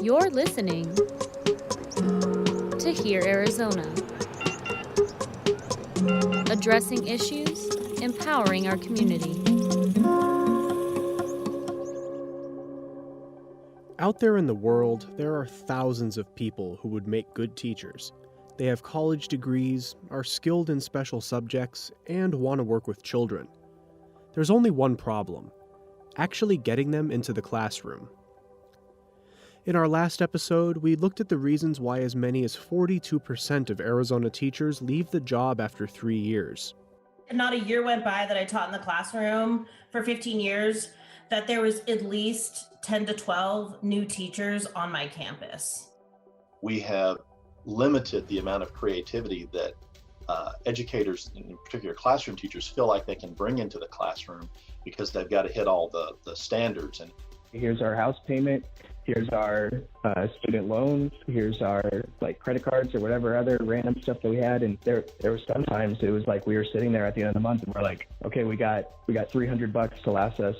You're listening to Hear Arizona, addressing issues, empowering our community. Out there in the world, there are thousands of people who would make good teachers. They have college degrees, are skilled in special subjects, and want to work with children. There's only one problem: actually getting them into the classroom. In our last episode, we looked at the reasons why as many as 42% of Arizona teachers leave the job after 3 years. Not a year went by that I taught in the classroom for 15 years that there was at least 10 to 12 new teachers on my campus. We have limited the amount of creativity that educators, in particular classroom teachers, feel like they can bring into the classroom because they've got to hit all the standards. And here's our house payment, here's our student loans, here's our credit cards or whatever other random stuff that we had. And there was sometimes it was like we were sitting there at the end of the month and we're like, okay, we got $300 to last us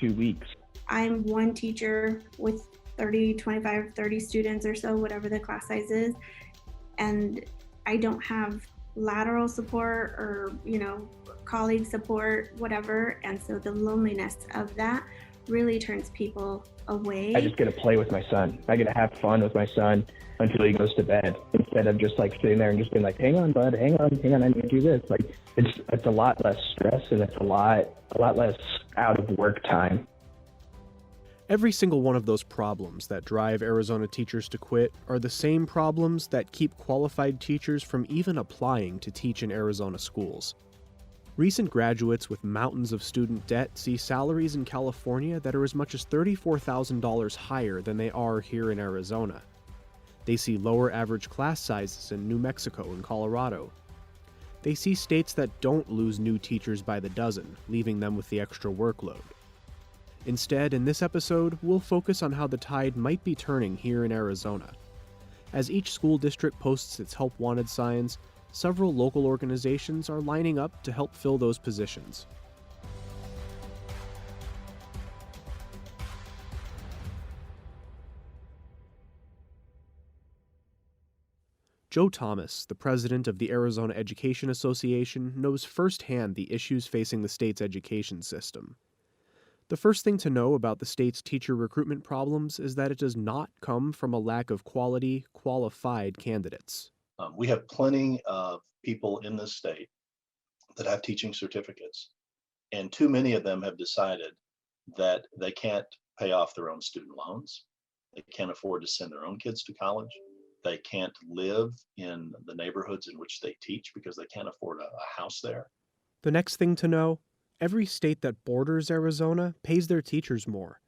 2 weeks. I'm one teacher with 25, 30 students or so, whatever the class size is. And I don't have lateral support or, colleague support, whatever. And so the loneliness of that really turns people away. I just get to play with my son. I get to have fun with my son until he goes to bed, instead of just sitting there and just being like, hang on, bud, hang on, I need to do this. It's a lot less stress and it's a lot less out of work time. Every single one of those problems that drive Arizona teachers to quit are the same problems that keep qualified teachers from even applying to teach in Arizona schools. Recent graduates with mountains of student debt see salaries in California that are as much as $34,000 higher than they are here in Arizona. They see lower average class sizes in New Mexico and Colorado. They see states that don't lose new teachers by the dozen, leaving them with the extra workload. Instead, in this episode, we'll focus on how the tide might be turning here in Arizona. As each school district posts its help wanted signs, several local organizations are lining up to help fill those positions. Joe Thomas, the president of the Arizona Education Association, knows firsthand the issues facing the state's education system. The first thing to know about the state's teacher recruitment problems is that it does not come from a lack of quality, qualified candidates. We have plenty of people in this state that have teaching certificates, and too many of them have decided that they can't pay off their own student loans. They can't afford to send their own kids to college. They can't live in the neighborhoods in which they teach because they can't afford a house there. The next thing to know: every state that borders Arizona pays their teachers more.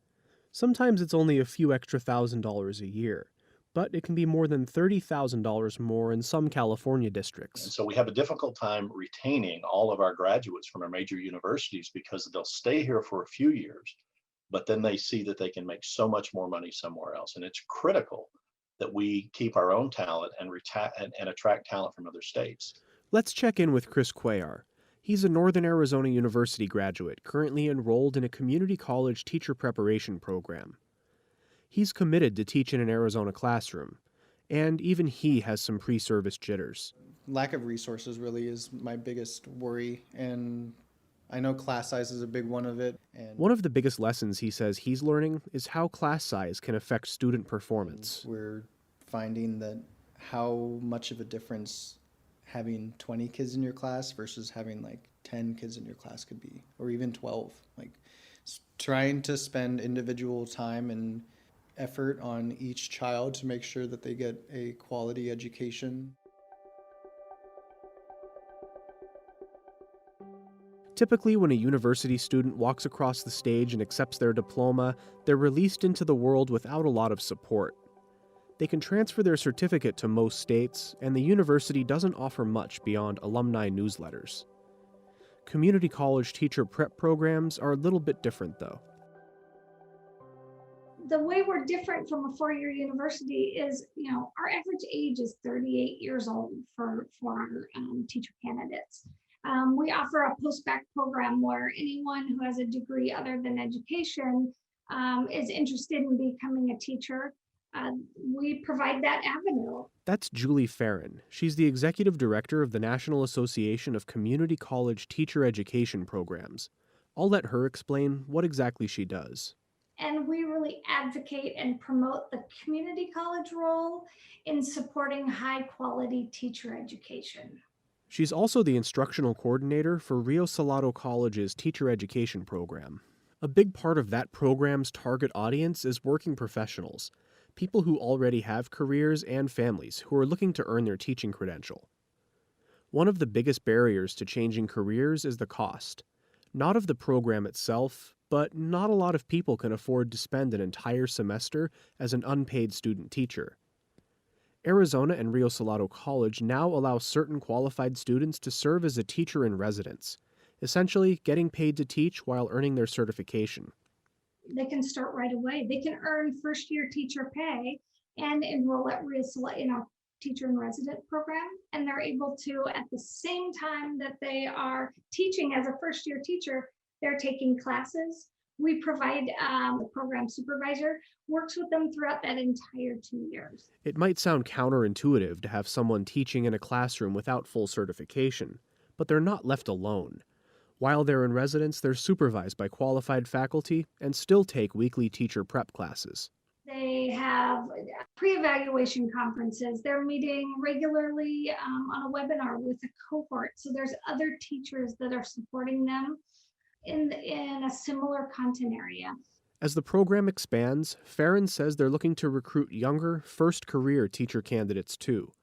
Sometimes it's only a few extra $1,000s a year, but it can be more than $30,000 more in some California districts. And so we have a difficult time retaining all of our graduates from our major universities because they'll stay here for a few years, but then they see that they can make so much more money somewhere else. And it's critical that we keep our own talent and attract talent from other states. Let's check in with Chris Cuellar. He's a Northern Arizona University graduate currently enrolled in a community college teacher preparation program. He's committed to teach in an Arizona classroom, and even he has some pre-service jitters. Lack of resources really is my biggest worry, and I know class size is a big one of it. And one of the biggest lessons he says he's learning is how class size can affect student performance. We're finding that how much of a difference having 20 kids in your class versus having 10 kids in your class could be, or even 12. Trying to spend individual time and effort on each child to make sure that they get a quality education. Typically, when a university student walks across the stage and accepts their diploma, they're released into the world without a lot of support. They can transfer their certificate to most states, and the university doesn't offer much beyond alumni newsletters. Community college teacher prep programs are a little bit different, though. The way we're different from a four-year university is, our average age is 38 years old for our teacher candidates. We offer a post-bac program where anyone who has a degree other than education is interested in becoming a teacher. we provide that avenue. That's Julie Farron. She's the executive director of the National Association of Community College Teacher Education Programs. I'll let her explain what exactly she does. And we really advocate and promote the community college role in supporting high quality teacher education. She's also the instructional coordinator for Rio Salado College's teacher education program. A big part of that program's target audience is working professionals, people who already have careers and families who are looking to earn their teaching credential. One of the biggest barriers to changing careers is the cost. Not of the program itself, but not a lot of people can afford to spend an entire semester as an unpaid student teacher. Arizona and Rio Salado College now allow certain qualified students to serve as a teacher in residence, essentially getting paid to teach while earning their certification. They can start right away. They can earn first-year teacher pay and enroll at Rio Salado in our teacher in resident program. And they're able to, at the same time that they are teaching as a first-year teacher, they're taking classes. We provide the program supervisor works with them throughout that entire 2 years. It might sound counterintuitive to have someone teaching in a classroom without full certification, but they're not left alone. While they're in residence, they're supervised by qualified faculty and still take weekly teacher prep classes. They have pre-evaluation conferences. They're meeting regularly on a webinar with a cohort. So there's other teachers that are supporting them in a similar content area. As the program expands, Farron says they're looking to recruit younger, first-career teacher candidates too,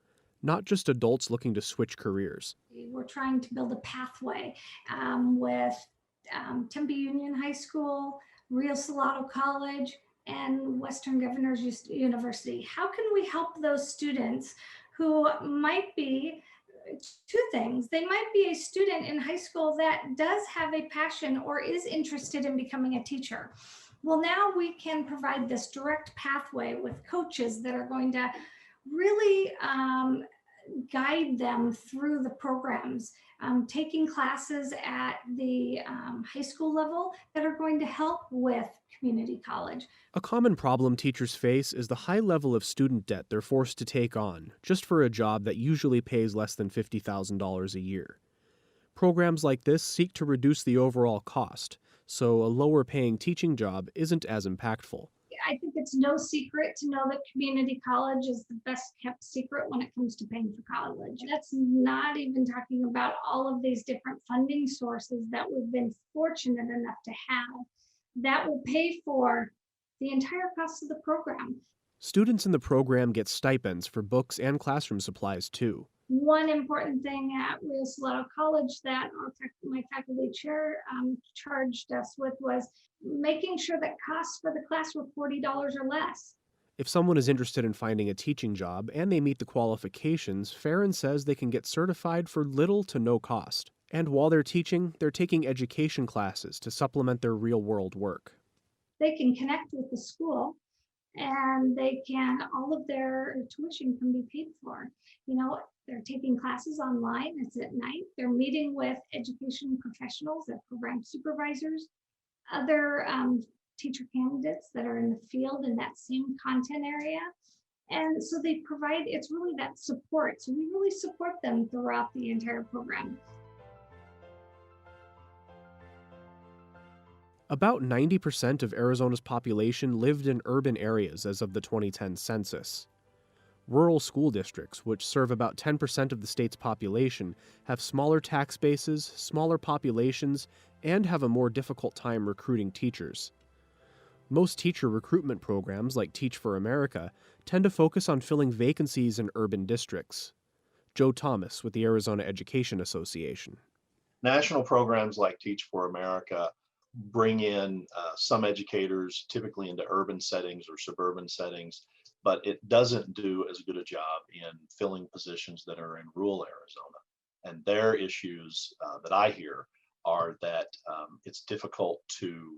not just adults looking to switch careers. We're trying to build a pathway with Tempe Union High School, Rio Salado College, and Western Governors University. How can we help those students who might be two things? They might be a student in high school that does have a passion or is interested in becoming a teacher. Well, now we can provide this direct pathway with coaches that are going to really guide them through the programs, taking classes at the high school level that are going to help with community college. A common problem teachers face is the high level of student debt they're forced to take on just for a job that usually pays less than $50,000 a year. Programs like this seek to reduce the overall cost, so a lower paying teaching job isn't as impactful. I think it's no secret to know that community college is the best kept secret when it comes to paying for college. That's not even talking about all of these different funding sources that we've been fortunate enough to have that will pay for the entire cost of the program. Students in the program get stipends for books and classroom supplies too. One important thing at Rio Salado College that my faculty chair charged us with was making sure that costs for the class were $40 or less. If someone is interested in finding a teaching job and they meet the qualifications, Farron says they can get certified for little to no cost. And while they're teaching, they're taking education classes to supplement their real-world work. They can connect with the school and all of their tuition can be paid for. They're taking classes online, it's at night. They're meeting with education professionals, their program supervisors, other teacher candidates that are in the field in that same content area. And so they provide, it's really that support. So we really support them throughout the entire program. About 90% of Arizona's population lived in urban areas as of the 2010 census. Rural school districts, which serve about 10% of the state's population, have smaller tax bases, smaller populations, and have a more difficult time recruiting teachers. Most teacher recruitment programs, like Teach for America, tend to focus on filling vacancies in urban districts. Joe Thomas with the Arizona Education Association. National programs like Teach for America bring in some educators, typically into urban settings or suburban settings, but it doesn't do as good a job in filling positions that are in rural Arizona. And their issues that I hear are that it's difficult to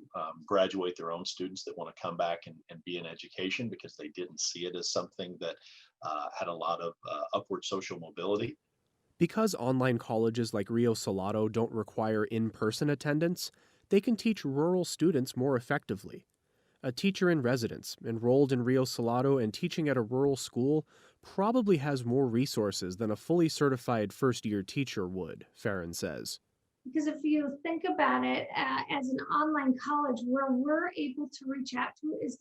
graduate their own students that want to come back and be in education because they didn't see it as something that had a lot of upward social mobility. Because online colleges like Rio Salado don't require in-person attendance, they can teach rural students more effectively. A teacher in residence, enrolled in Rio Salado and teaching at a rural school, probably has more resources than a fully certified first-year teacher would, Farron says. Because if you think about it, as an online college, where we're able to reach out to is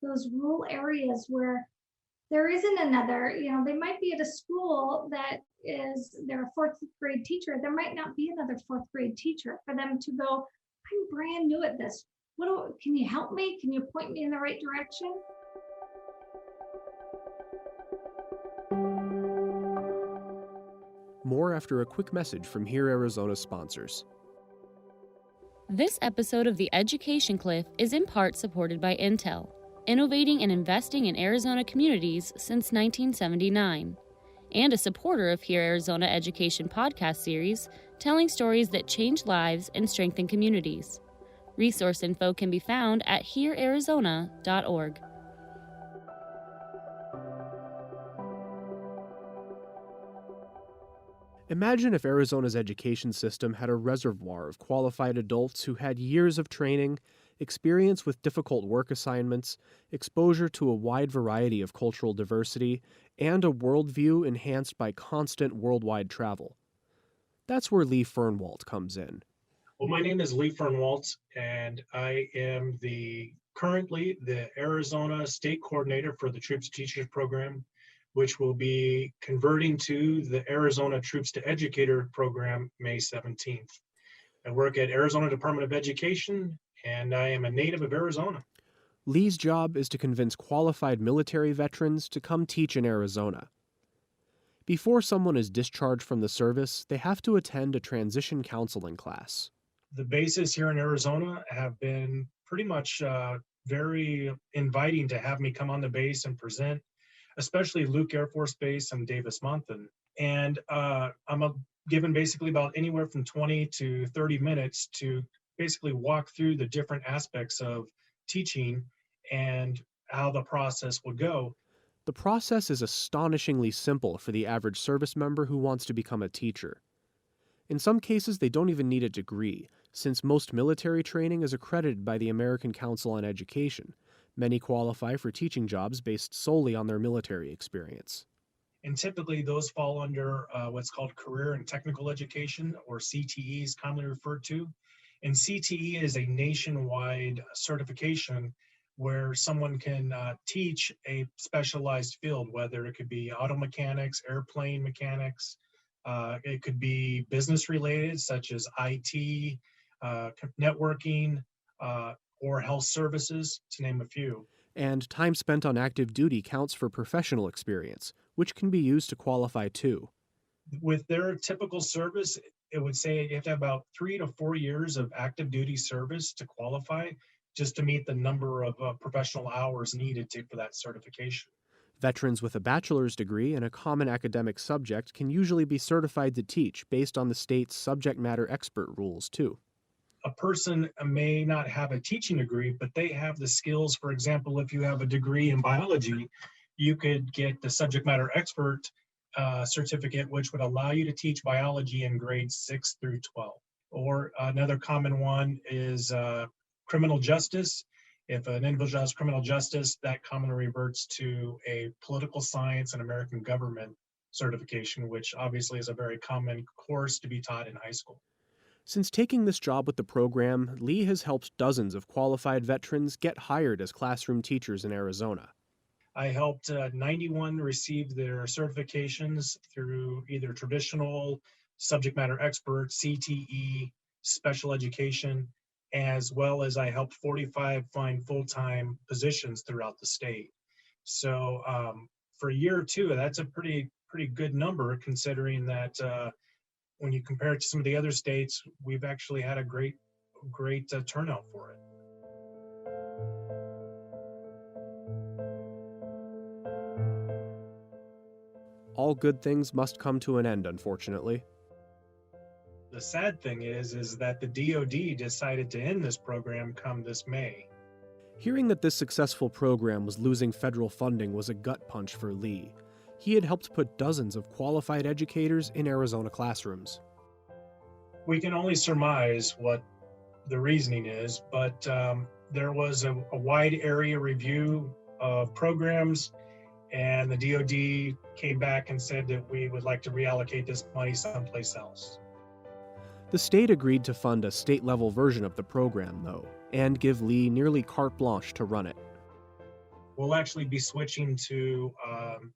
those rural areas where there isn't another, they might be at a school that is their fourth grade teacher. There might not be another fourth grade teacher for them to go, I'm brand new at this. Can you help me? Can you point me in the right direction? More after a quick message from Here Arizona's sponsors. This episode of The Education Cliff is in part supported by Intel, innovating and investing in Arizona communities since 1979, and a supporter of Here Arizona Education podcast series, telling stories that change lives and strengthen communities. Resource info can be found at herearizona.org. Imagine if Arizona's education system had a reservoir of qualified adults who had years of training, experience with difficult work assignments, exposure to a wide variety of cultural diversity, and a worldview enhanced by constant worldwide travel. That's where Lee Fernwalt comes in. Well, my name is Lee Fernwalt, and I am currently the Arizona State Coordinator for the Troops Teachers Program, which will be converting to the Arizona Troops to Educator Program May 17th. I work at Arizona Department of Education, and I am a native of Arizona. Lee's job is to convince qualified military veterans to come teach in Arizona. Before someone is discharged from the service, they have to attend a transition counseling class. The bases here in Arizona have been pretty much very inviting to have me come on the base and present, especially Luke Air Force Base and Davis-Monthan. And I'm given basically about anywhere from 20 to 30 minutes to basically walk through the different aspects of teaching and how the process would go. The process is astonishingly simple for the average service member who wants to become a teacher. In some cases, they don't even need a degree, since most military training is accredited by the American Council on Education. Many qualify for teaching jobs based solely on their military experience. And typically those fall under what's called career and technical education, or CTE is commonly referred to. And CTE is a nationwide certification where someone can teach a specialized field, whether it could be auto mechanics, airplane mechanics, it could be business related, such as IT, networking, or health services, to name a few. And time spent on active duty counts for professional experience, which can be used to qualify too. With their typical service, it would say you have to have about 3 to 4 years of active duty service to qualify, just to meet the number of professional hours needed for that certification. Veterans with a bachelor's degree in a common academic subject can usually be certified to teach based on the state's subject matter expert rules too. A person may not have a teaching degree, but they have the skills. For example, if you have a degree in biology, you could get the subject matter expert certificate, which would allow you to teach biology in grades 6 through 12. Or another common one is criminal justice. If an individual has criminal justice, that commonly reverts to a political science and American government certification, which obviously is a very common course to be taught in high school. Since taking this job with the program, Lee has helped dozens of qualified veterans get hired as classroom teachers in Arizona. I helped 91 receive their certifications through either traditional subject matter expert, CTE, special education, as well as I helped 45 find full-time positions throughout the state. So for a year or two, that's a pretty good number, considering that when you compare it to some of the other states, we've actually had a great turnout for it. All good things must come to an end, unfortunately. The sad thing is that the DoD decided to end this program come this May. Hearing that this successful program was losing federal funding was a gut punch for Lee. He had helped put dozens of qualified educators in Arizona classrooms. We can only surmise what the reasoning is, but there was a wide area review of programs, and the DoD came back and said that we would like to reallocate this money someplace else. The state agreed to fund a state-level version of the program, though, and give Lee nearly carte blanche to run it. We'll actually be switching to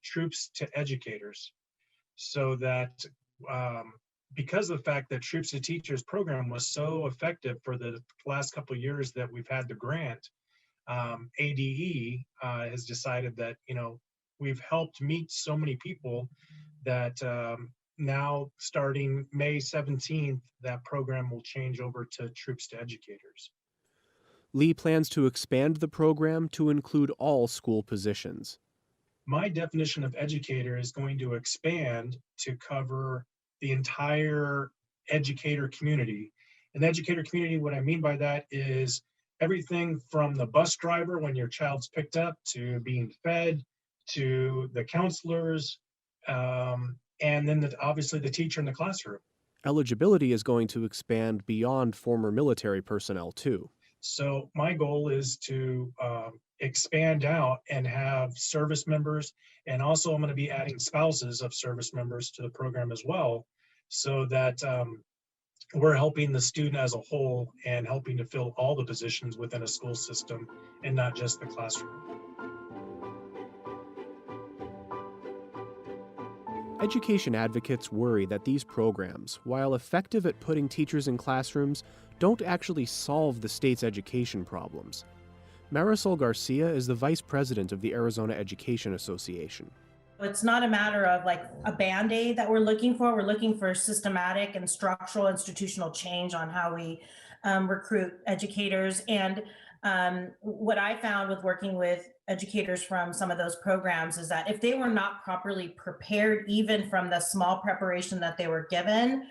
troops to educators, so that because of the fact that Troops to Teachers program was so effective for the last couple of years that we've had the grant, ADE has decided that, we've helped meet so many people that now starting May 17th, that program will change over to Troops to Educators. Lee plans to expand the program to include all school positions. My definition of educator is going to expand to cover the entire educator community. An educator community, what I mean by that is everything from the bus driver when your child's picked up, to being fed, to the counselors, and then obviously the teacher in the classroom. Eligibility is going to expand beyond former military personnel, too. So my goal is to expand out and have service members, and also I'm going to be adding spouses of service members to the program as well, so that we're helping the student as a whole and helping to fill all the positions within a school system and not just the classroom. Education advocates worry that these programs, while effective at putting teachers in classrooms, don't actually solve the state's education problems. Marisol Garcia is the vice president of the Arizona Education Association. It's not a matter of like a Band-Aid that we're looking for. We're looking for systematic and structural institutional change on how we recruit educators. And what I found with working with educators from some of those programs is that if they were not properly prepared, even from the small preparation that they were given,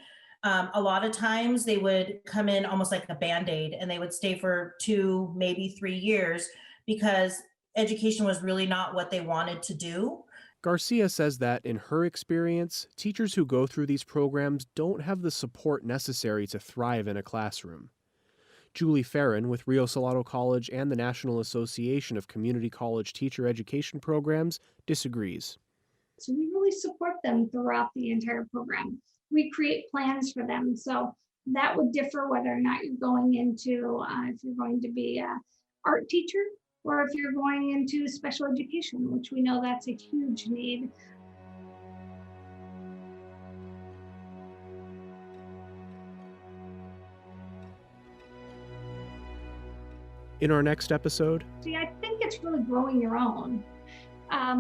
a lot of times they would come in almost like a Band-Aid, and they would stay for 2, maybe 3 years, because education was really not what they wanted to do. Garcia says that, in her experience, teachers who go through these programs don't have the support necessary to thrive in a classroom. Julie Farron with Rio Salado College and the National Association of Community College Teacher Education Programs disagrees. So we really support them throughout the entire program. We create plans for them. So that would differ whether or not you're going into, if you're going to be an art teacher, or if you're going into special education, which we know that's a huge need. In our next episode, See, I think it's really growing your own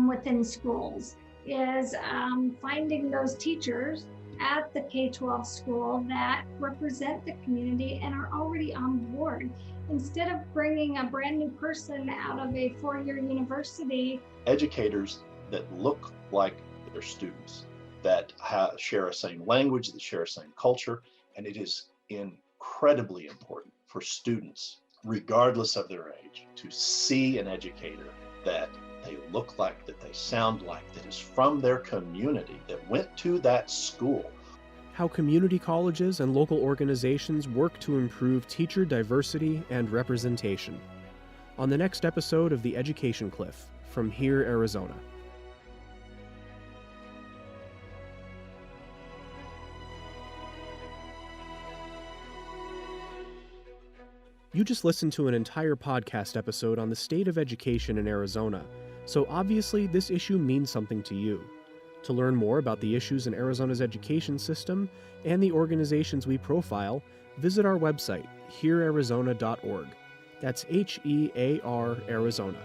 within schools, is finding those teachers at the K-12 school that represent the community and are already on board. Instead of bringing a brand new person out of a 4-year university. Educators that look like their students, that share a same language, that share a same culture, and it is incredibly important for students, regardless of their age, to see an educator that they look like, that they sound like, that is from their community, that went to that school. How community colleges and local organizations work to improve teacher diversity and representation. On the next episode of The Education Cliff from Here, Arizona. You just listened to an entire podcast episode on the state of education in Arizona, so obviously this issue means something to you. To learn more about the issues in Arizona's education system and the organizations we profile, visit our website, herearizona.org. That's HEAR Arizona.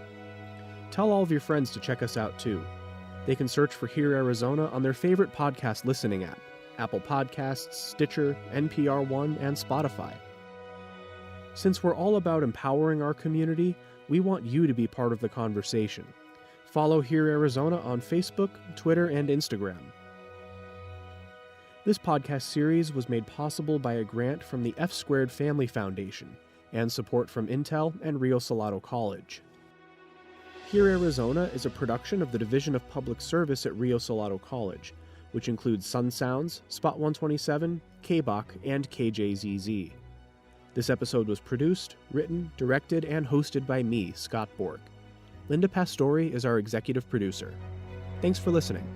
Tell all of your friends to check us out too. They can search for Here Arizona on their favorite podcast listening app, Apple Podcasts, Stitcher, NPR One, and Spotify. Since we're all about empowering our community, we want you to be part of the conversation. Follow Here Arizona on Facebook, Twitter, and Instagram. This podcast series was made possible by a grant from the F Squared Family Foundation and support from Intel and Rio Salado College. Here Arizona is a production of the Division of Public Service at Rio Salado College, which includes Sun Sounds, Spot 127, KBOC, and KJZZ. This episode was produced, written, directed, and hosted by me, Scott Borg. Linda Pastore is our executive producer. Thanks for listening.